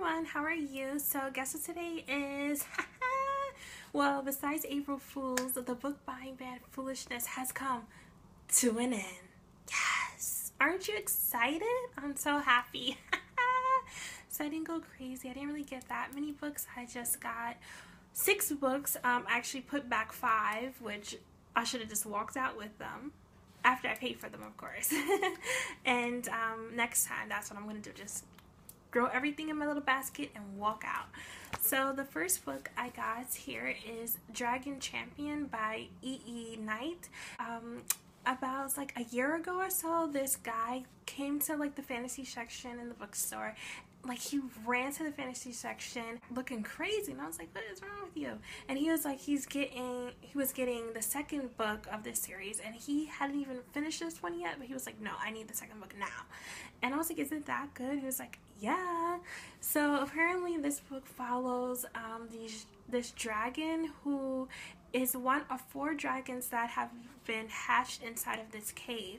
everyone, how are you? So guess what today is? Well, besides April Fools, the book buying ban Foolishness has come to an end. Yes! Aren't you excited? I'm so happy. So I didn't go crazy. I didn't really get that many books. I just got 6 books. I actually put back 5, which I should have just walked out with them. After I paid for them, of course. And next time, that's what I'm going to do. Just throw everything in my little basket and walk out. So the first book I got here is Dragon Champion by E.E. Knight. About like a year ago or so, this guy came to like the fantasy section in the bookstore. Like, he ran to the fantasy section looking crazy, and I was like, what is wrong with you? And he was like, he was getting the second book of this series, and he hadn't even finished this one yet, but he was like, no, I need the second book now. And I was like, is it that good? He was like, yeah. So apparently this book follows this dragon who is one of 4 dragons that have been hatched inside of this cave.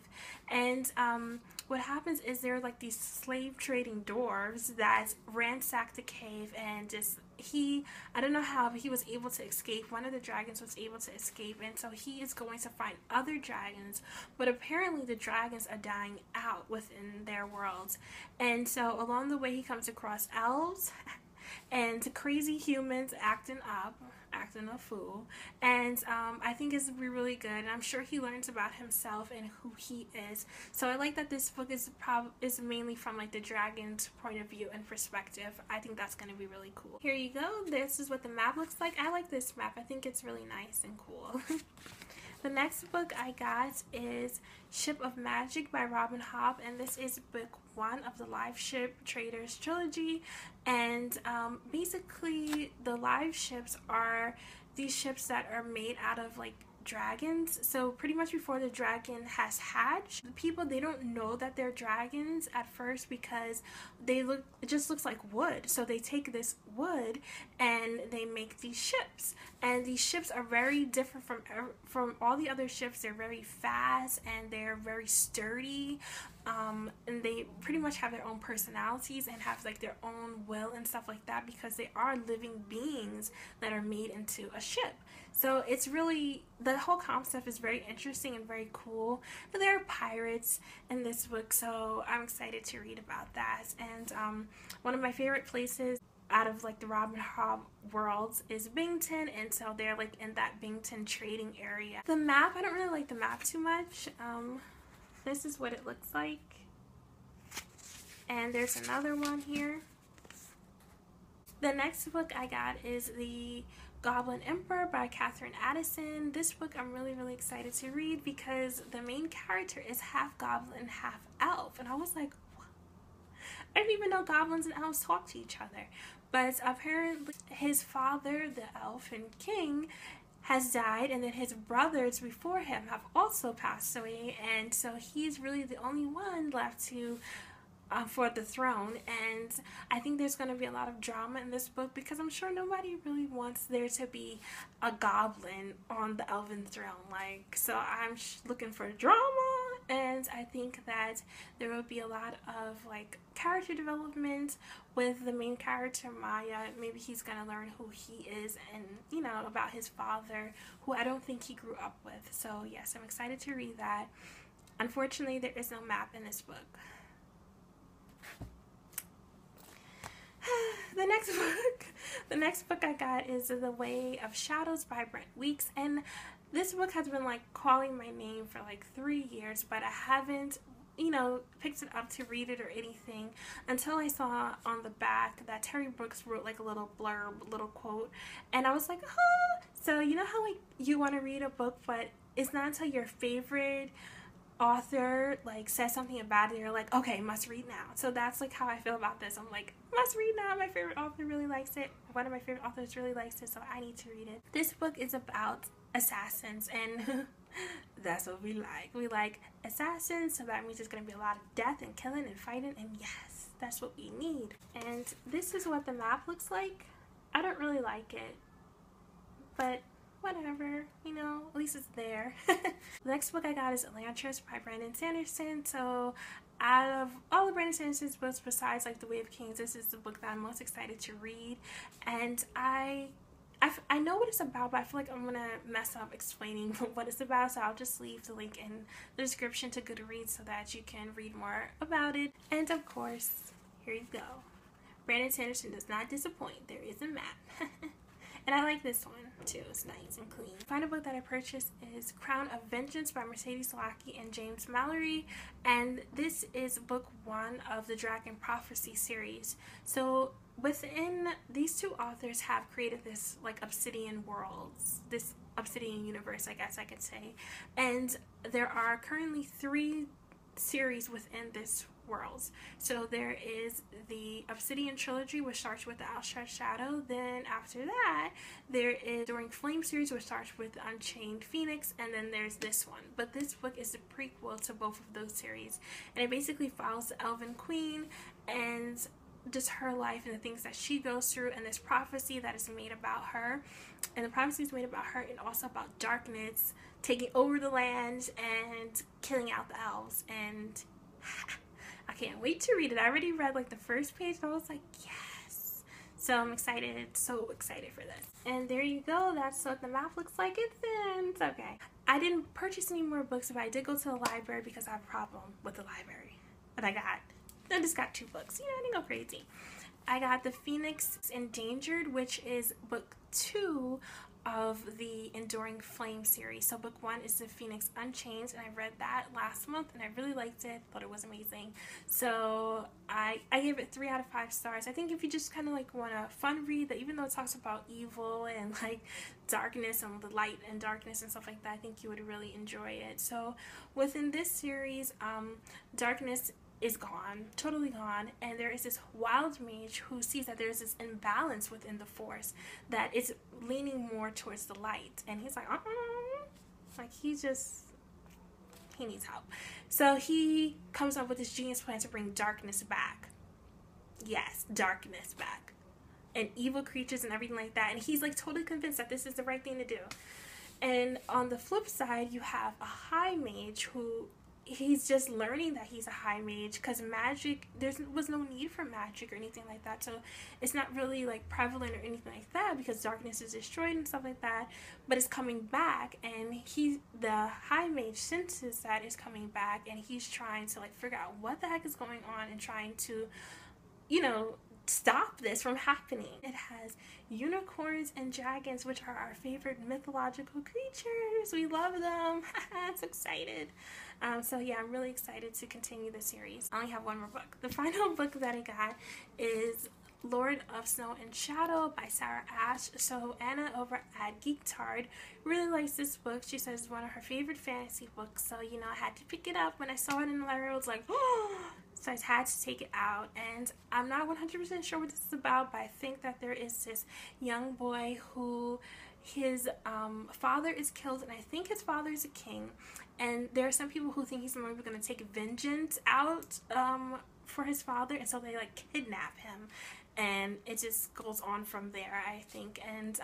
And what happens is there are like these slave trading dwarves that ransack the cave, and I don't know how, but he was able to escape. One of the dragons was able to escape, and so he is going to find other dragons, but apparently the dragons are dying out within their worlds. And so along the way he comes across elves and crazy humans acting a fool, and I think it's really good, and I'm sure he learns about himself and who he is. So I like that this book is mainly from like the dragon's point of view and perspective. I think that's going to be really cool. Here you go. This is what the map looks like. I like this map. I think it's really nice and cool. The next book I got is Ship of Magic by Hobb, and this is book 1 of the Liveship Traders Trilogy. And basically the live ships are these ships that are made out of like dragons. So pretty much before the dragon has hatched, the people, they don't know that they're dragons at first because it just looks like wood. So they take this wood and they make these ships, and these ships are very different from all the other ships. They're very fast and they're very sturdy, and they pretty much have their own personalities and have like their own will and stuff like that, because they are living beings that are made into a ship. So it's really, the whole concept is very interesting and very cool. But there are pirates in this book, so I'm excited to read about that. And one of my favorite places out of like the Hobb worlds is Bington, and so they're like in that Bington trading area. The map, I don't really like the map too much. This is what it looks like. And there's another one here. The next book I got is the Goblin Emperor by Katherine Addison. This book I'm really excited to read because the main character is half goblin, half elf. And I was like, what? I didn't even know goblins and elves talk to each other. But apparently his father, the elfin king, has died, and then his brothers before him have also passed away, and so he's really the only one left to for the throne. And I think there's going to be a lot of drama in this book, because I'm sure nobody really wants there to be a goblin on the elven throne. Like, so I'm looking for drama, and I think that there will be a lot of like character development with the main character Maya. Maybe he's going to learn who he is, and you know, about his father, who I don't think he grew up with. So yes, I'm excited to read that. Unfortunately, there is no map in this book. The next book I got is The Way of Shadows by Brent, and this book has been like calling my name for like 3 years, but I haven't, you know, picked it up to read it or anything until I saw on the back that Terry Brooks wrote like a little blurb, little quote, and I was like, oh. So you know how like you want to read a book, but it's not until your favorite author like says something about it, you're like, okay, must read now. So that's like how I feel about this. I'm like, must read now. My favorite author really likes it. One of my favorite authors really likes it, so I need to read it. This book is about assassins, and that's what we like. We like assassins, so that means there's gonna be a lot of death and killing and fighting, and yes, that's what we need. And this is what the map looks like. I don't really like it, but whatever, you know, at least it's there. The next book I got is Elantris by Brent and Sanderson. So out of all of Brandon Sanderson's books, besides like The Way of Kings, this is the book that I'm most excited to read. And I know what it's about, but I feel like I'm gonna mess up explaining what it's about, so I'll just leave the link in the description to Goodreads so that you can read more about it. And of course, here you go. Brandon Sanderson does not disappoint. There is a map. And I like this one too. It's nice and clean. The final book that I purchased is Crown of Vengeance by Mercedes Lackey and James Mallory. And this is book 1 of the Dragon Prophecy series. So within these two authors have created this like Obsidian worlds, this Obsidian Universe, I guess I could say. And there are currently 3 series within this worlds. So there is the Obsidian Trilogy, which starts with the Outstretched Shadow. Then after that, there is During Flame series, which starts with the Unchained Phoenix, and then there's this one. But this book is the prequel to both of those series, and it basically follows the Elven Queen and just her life and the things that she goes through, and this prophecy that is made about her. And the prophecy is made about her and also about darkness taking over the land and killing out the elves. And I can't wait to read it. I already read like the first page and I was like, yes. So I'm excited, so excited for this. And there you go. That's what the map looks like. It ends. Okay. I didn't purchase any more books, but I did go to the library because I have a problem with the library. But I just got 2 books. You know, I didn't go crazy. I got The Phoenix Endangered, which is book 2 of the Enduring Flame series. So book 1 is The Phoenix Unchained, and I read that last month and I really liked it. Thought it was amazing. So I gave it 3 out of 5 stars. I think if you just kind of like want a fun read, that even though it talks about evil and like darkness and the light and darkness and stuff like that, I think you would really enjoy it. So within this series, darkness is gone, totally gone, and there is this wild mage who sees that there's this imbalance within the force that is leaning more towards the light, and he's like, like he needs help. So he comes up with this genius plan to bring darkness back. Yes, darkness back, and evil creatures and everything like that, and he's like totally convinced that this is the right thing to do. And on the flip side, you have a high mage who he's just learning that he's a high mage, because magic, there was no need for magic or anything like that, so it's not really like prevalent or anything like that because darkness is destroyed and stuff like that, but it's coming back, and the high mage senses that it's coming back, and he's trying to like figure out what the heck is going on and trying to, you know, stop this from happening. It has unicorns and dragons, which are our favorite mythological creatures. We love them. I'm so excited. So yeah, I'm really excited to continue the series. I only have 1 more book. The final book that I got is Lord of Snow and Shadow by Sara. So Anna over at Geektard really likes this book. She says it's one of her favorite fantasy books. So, you know, I had to pick it up. When I saw it in the library, I was like, oh! So I had to take it out, and I'm not 100% sure what this is about, but I think that there is this young boy who his father is killed, and I think his father is a king, and there are some people who think he's maybe going to take vengeance out for his father, and so they like kidnap him, and it just goes on from there, I think. And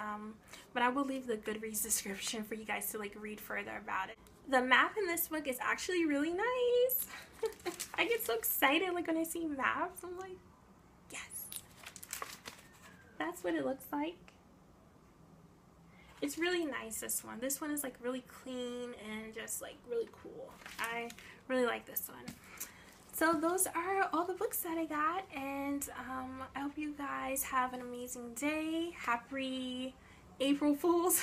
but I will leave the Goodreads description for you guys to like read further about it. The map in this book is actually really nice. I get so excited like when I see maps. I'm like, yes. That's what it looks like. It's really nice, this one. This one is like really clean and just like really cool. I really like this one. So those are all the books that I got, and I hope you guys have an amazing day. Happy April Fools.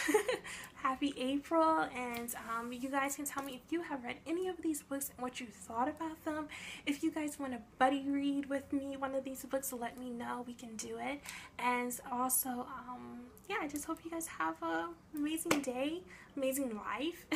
Happy April. And you guys can tell me if you have read any of these books and what you thought about them. If you guys want to buddy read with me one of these books, let me know. We can do it. And also yeah, I just hope you guys have an amazing day, amazing life.